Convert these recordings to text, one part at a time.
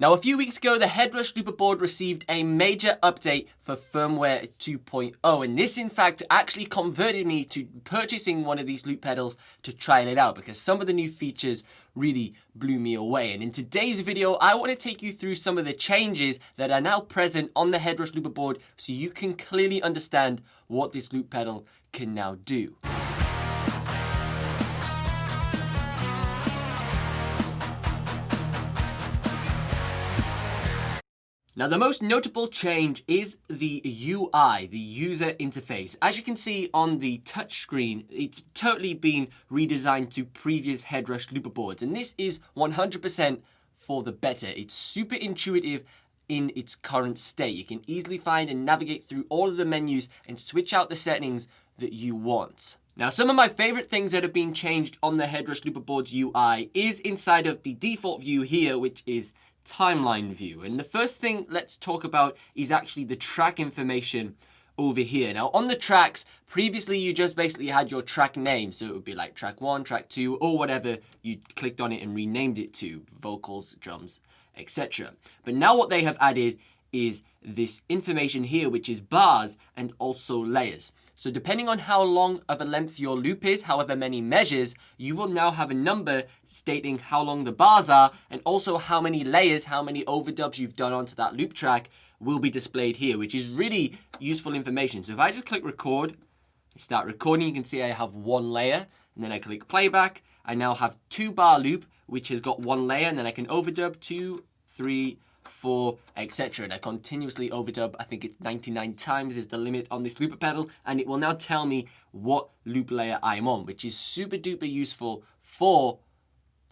Now, a few weeks ago, the HeadRush Looperboard received a major update for Firmware 2.0, and this, in fact, actually converted me to purchasing one of these loop pedals to try it out, because some of the new features really blew me away. And in today's video, I want to take you through some of the changes that are now present on the HeadRush Looperboard so you can clearly understand what this loop pedal can now do. Now, the most notable change is the UI, the user interface. As you can see on the touchscreen, it's totally been redesigned to previous HeadRush Looperboards, and this is 100% for the better. It's super intuitive in its current state. You can easily find and navigate through all of the menus and switch out the settings that you want. Now, some of my favorite things that have been changed on the HeadRush Looperboard's UI is inside of the default view here, which is timeline view. And the first thing let's talk about is actually the track information over here. Now, on the tracks, previously you just basically had your track name. So it would be like track 1, track 2, or whatever you clicked on it and renamed it to, vocals, drums, etc. But now what they have added is this information here, which is bars and also layers. So depending on how long of a length your loop is, however many measures, you will now have a number stating how long the bars are, and also how many layers, how many overdubs you've done onto that loop track will be displayed here, which is really useful information. So if I just click record, start recording, you can see I have 1 layer, and then I click playback. I now have 2-bar loop, which has got 1 layer, and then I can overdub 2, 3, 4, etc. And I continuously overdub. I think it's 99 times is the limit on this looper pedal, and it will now tell me what loop layer I'm on, which is super duper useful for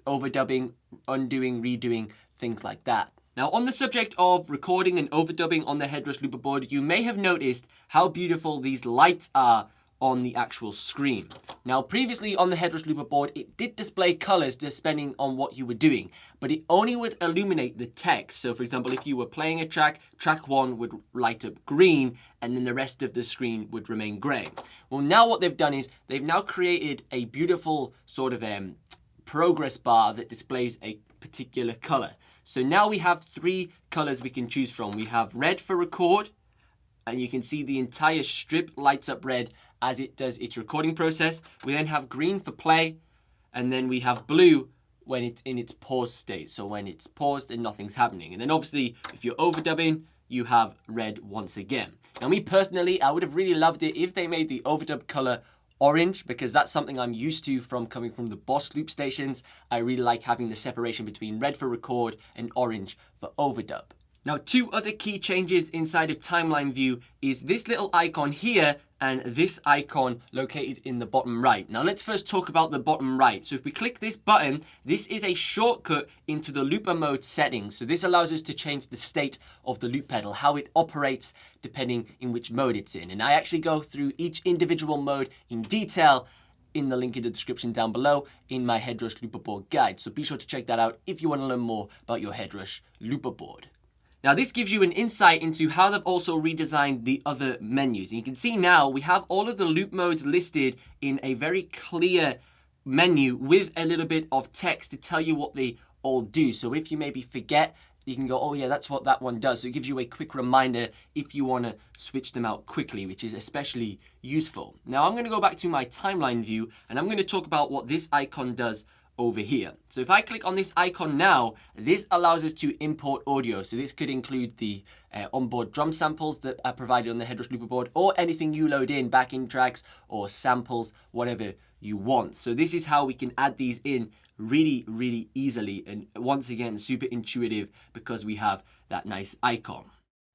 overdubbing, undoing, redoing, things like that. Now, on the subject of recording and overdubbing on the HeadRush Looperboard, you may have noticed how beautiful these lights are on the actual screen. Now, previously on the HeadRush Looperboard, it did display colors depending on what you were doing, but it only would illuminate the text. So for example, if you were playing a track, track 1 would light up green, and then the rest of the screen would remain gray. Well, now what they've done is they've now created a beautiful sort of progress bar that displays a particular color. So now we have 3 colors we can choose from. We have red for record, and you can see the entire strip lights up red as it does its recording process. We then have green for play, and then we have blue when it's in its pause state. So when it's paused and nothing's happening. And then obviously, if you're overdubbing, you have red once again. Now, me personally, I would have really loved it if they made the overdub color orange, because that's something I'm used to from coming from the Boss loop stations. I really like having the separation between red for record and orange for overdub. Now, 2 other key changes inside of timeline view is this little icon here and this icon located in the bottom right. Now, let's first talk about the bottom right. So if we click this button, this is a shortcut into the looper mode settings. So this allows us to change the state of the loop pedal, how it operates depending in which mode it's in. And I actually go through each individual mode in detail in the link in the description down below in my HeadRush Looperboard guide. So be sure to check that out if you want to learn more about your HeadRush Looperboard. Now, this gives you an insight into how they've also redesigned the other menus. And you can see now we have all of the loop modes listed in a very clear menu with a little bit of text to tell you what they all do. So if you maybe forget, you can go, oh yeah, that's what that one does. So it gives you a quick reminder if you want to switch them out quickly, which is especially useful. Now, I'm going to go back to my timeline view, and I'm going to talk about what this icon does over here. So if I click on this icon now, this allows us to import audio. So this could include the onboard drum samples that are provided on the HeadRush Looperboard, or anything you load in, backing tracks or samples, whatever you want. So this is how we can add these in really, really easily. And once again, super intuitive because we have that nice icon.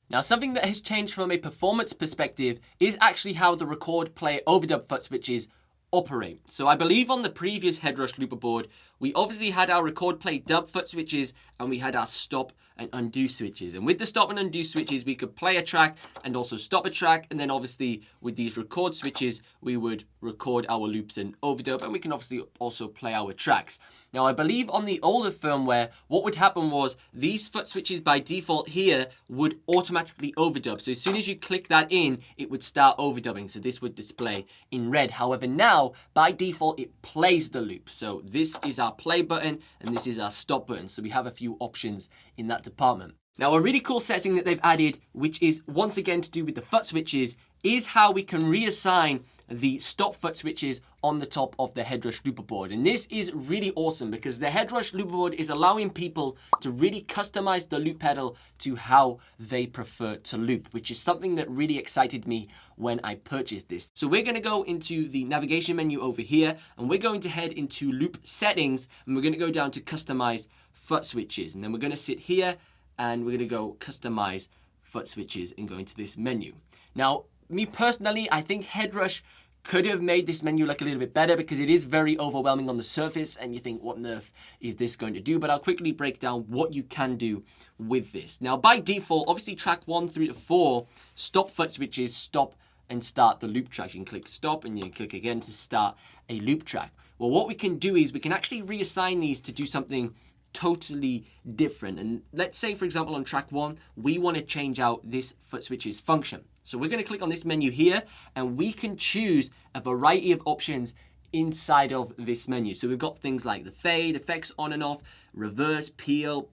Now, something that has changed from a performance perspective is actually how the record, play, overdub foot switches operate. So I believe on the previous HeadRush Looperboard, we obviously had our record, play, dub foot switches, and we had our stop and undo switches. And with the stop and undo switches, we could play a track and also stop a track. And then obviously with these record switches, we would record our loops and overdub, and we can obviously also play our tracks. Now, I believe on the older firmware, what would happen was these foot switches by default here would automatically overdub. So as soon as you click that in, it would start overdubbing. So this would display in red. However, now by default, it plays the loop. So this is our play button, and this is our stop button. So we have a few options in that department. Now, a really cool setting that they've added, which is once again to do with the foot switches, is how we can reassign the stop foot switches on the top of the HeadRush Looperboard. And this is really awesome because the HeadRush Looperboard is allowing people to really customize the loop pedal to how they prefer to loop, which is something that really excited me when I purchased this. So we're going to go into the navigation menu over here, and we're going to head into loop settings, and we're going to go down to customize foot switches. And then we're going to sit here and we're going to go customize foot switches and go into this menu. Now, me personally, I think HeadRush could have made this menu look a little bit better because it is very overwhelming on the surface and you think, what on earth is this going to do? But I'll quickly break down what you can do with this. Now, by default, obviously track 1 through to 4, stop foot switches, stop and start the loop track. You can click stop and you can click again to start a loop track. Well, what we can do is we can actually reassign these to do something totally different. And let's say, for example, on track 1, we want to change out this foot switches function. So we're going to click on this menu here, and we can choose a variety of options inside of this menu. So we've got things like the fade, effects on and off, reverse, peel,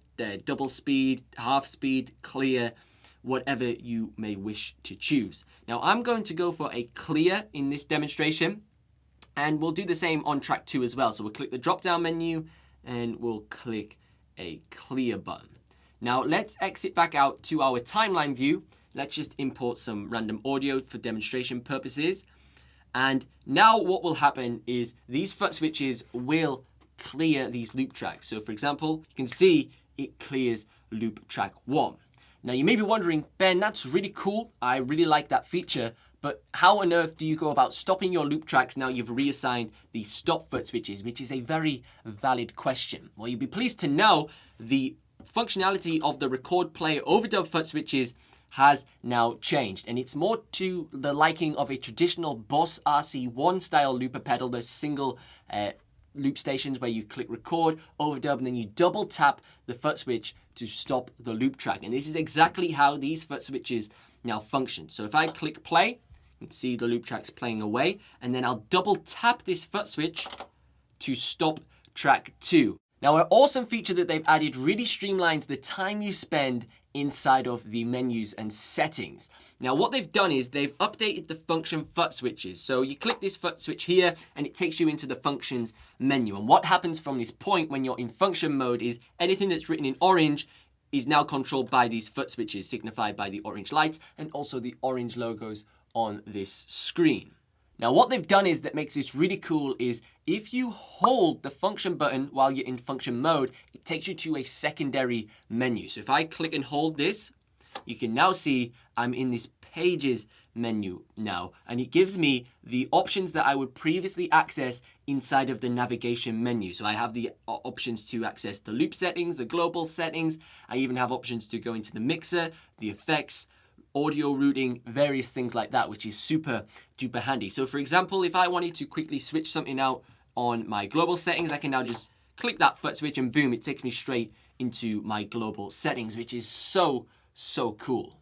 double speed, half speed, clear, whatever you may wish to choose. Now I'm going to go for a clear in this demonstration, and we'll do the same on track 2 as well. So we'll click the drop down menu and we'll click a clear button. Now let's exit back out to our timeline view. Let's just import some random audio for demonstration purposes. And now what will happen is these foot switches will clear these loop tracks. So for example, you can see it clears loop track 1. Now you may be wondering, Ben, that's really cool. I really like that feature, but how on earth do you go about stopping your loop tracks now you've reassigned the stop foot switches, which is a very valid question. Well, you'll be pleased to know the functionality of the record, play, overdub foot switches has now changed, and it's more to the liking of a traditional Boss RC1 style looper pedal, the single loop stations where you click record, overdub, and then you double tap the foot switch to stop the loop track. And this is exactly how these foot switches now function. So if I click play, you can see the loop track's playing away, and then I'll double tap this foot switch to stop track 2. Now, an awesome feature that they've added really streamlines the time you spend inside of the menus and settings. Now, what they've done is they've updated the function foot switches. So you click this foot switch here and it takes you into the functions menu. And what happens from this point when you're in function mode is anything that's written in orange is now controlled by these foot switches, signified by the orange lights and also the orange logos on this screen. Now, what they've done is that makes this really cool is if you hold the function button while you're in function mode, it takes you to a secondary menu. So if I click and hold this, you can now see I'm in this pages menu now, and it gives me the options that I would previously access inside of the navigation menu. So I have the options to access the loop settings, the global settings. I even have options to go into the mixer, the effects, audio routing, various things like that, which is super duper handy. So for example, if I wanted to quickly switch something out on my global settings, I can now just click that foot switch and boom, it takes me straight into my global settings, which is so cool.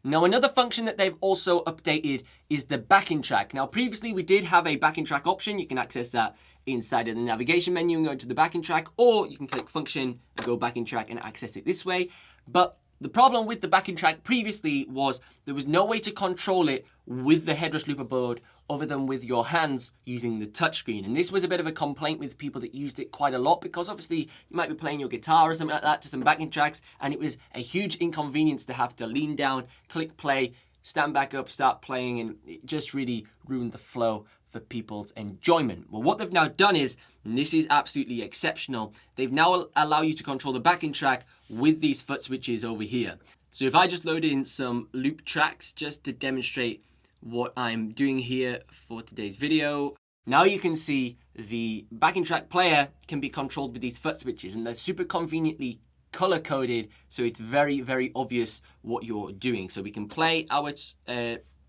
Now, another function that they've also updated is the backing track. Now, previously we did have a backing track option. You can access that inside of the navigation menu and go to the backing track, or you can click function and go backing track and access it this way. But the problem with the backing track previously was there was no way to control it with the HeadRush Looperboard other than with your hands using the touchscreen. And this was a bit of a complaint with people that used it quite a lot because obviously you might be playing your guitar or something like that to some backing tracks, and it was a huge inconvenience to have to lean down, click play, stand back up, start playing, and it just really ruined the flow for people's enjoyment. Well, what they've now done is, and this is absolutely exceptional, they've now allow you to control the backing track with these foot switches over here. So if I just load in some loop tracks just to demonstrate what I'm doing here for today's video, now you can see the backing track player can be controlled with these foot switches, and they're super conveniently color coded, so it's very obvious what you're doing. So we can play our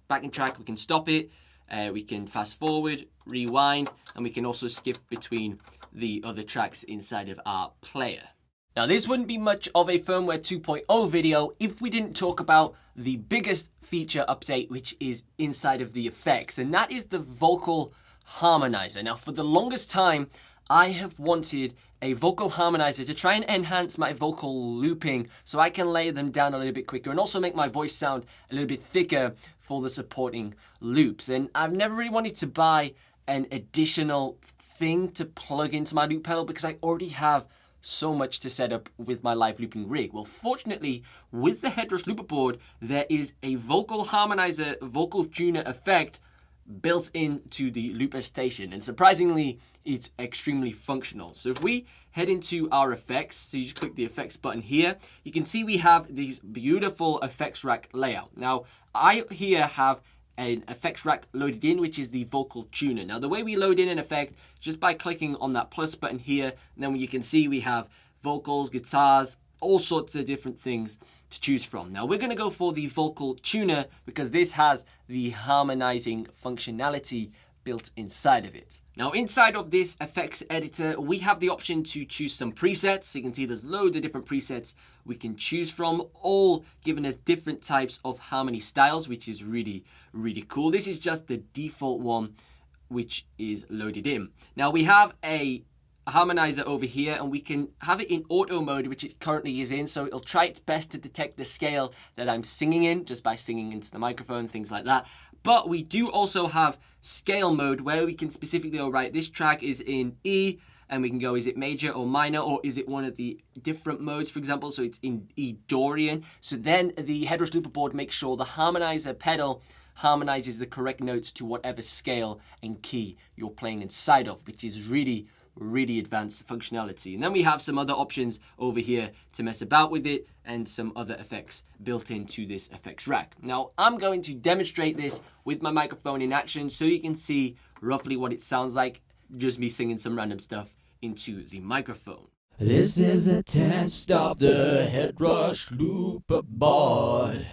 backing track, we can stop it, we can fast forward, rewind, and we can also skip between the other tracks inside of our player. Now, this wouldn't be much of a Firmware 2.0 video if we didn't talk about the biggest feature update, which is inside of the effects, and that is the vocal harmonizer. Now, for the longest time, I have wanted a vocal harmonizer to try and enhance my vocal looping so I can lay them down a little bit quicker and also make my voice sound a little bit thicker for the supporting loops. And I've never really wanted to buy an additional thing to plug into my loop pedal because I already have so much to set up with my live looping rig. Well, fortunately, with the HeadRush Looperboard, there is a vocal harmonizer, vocal tuner effect built into the looper station. And surprisingly, it's extremely functional. So if we head into our effects, so you just click the effects button here, you can see we have these beautiful effects rack layout. Now, I here have an effects rack loaded in, which is the vocal tuner. Now, the way we load in an effect, just by clicking on that plus button here, and then you can see we have vocals, guitars, all sorts of different things to choose from. Now, we're going to go for the vocal tuner because this has the harmonizing functionality built inside of it. Now, inside of this effects editor, we have the option to choose some presets. So you can see there's loads of different presets we can choose from, all giving us different types of harmony styles, which is really, really cool. This is just the default one, which is loaded in. Now, we have a harmonizer over here, and we can have it in auto mode, which it currently is in, so it'll try its best to detect the scale that I'm singing in just by singing into the microphone, things like that. But we do also have scale mode where we can specifically go, right, this track is in E, and we can go, is it major or minor, or is it one of the different modes, for example, so it's in E Dorian. So then the HeadRush Looperboard makes sure the harmonizer pedal harmonizes the correct notes to whatever scale and key you're playing inside of, which is really, really advanced functionality. And then we have some other options over here to mess about with it and some other effects built into this effects rack. Now, I'm going to demonstrate this with my microphone in action so you can see roughly what it sounds like, just me singing some random stuff into the microphone. This is a test of the HeadRush Looperboard.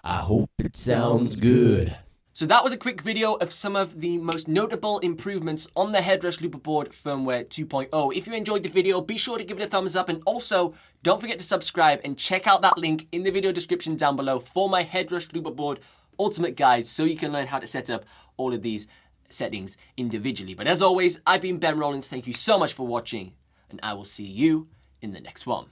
I hope it sounds good. So that was a quick video of some of the most notable improvements on the HeadRush Looperboard Firmware 2.0. If you enjoyed the video, be sure to give it a thumbs up, and also don't forget to subscribe and check out that link in the video description down below for my HeadRush Looperboard Ultimate Guide so you can learn how to set up all of these settings individually. But as always, I've been Ben Rollins. Thank you so much for watching, and I will see you in the next one.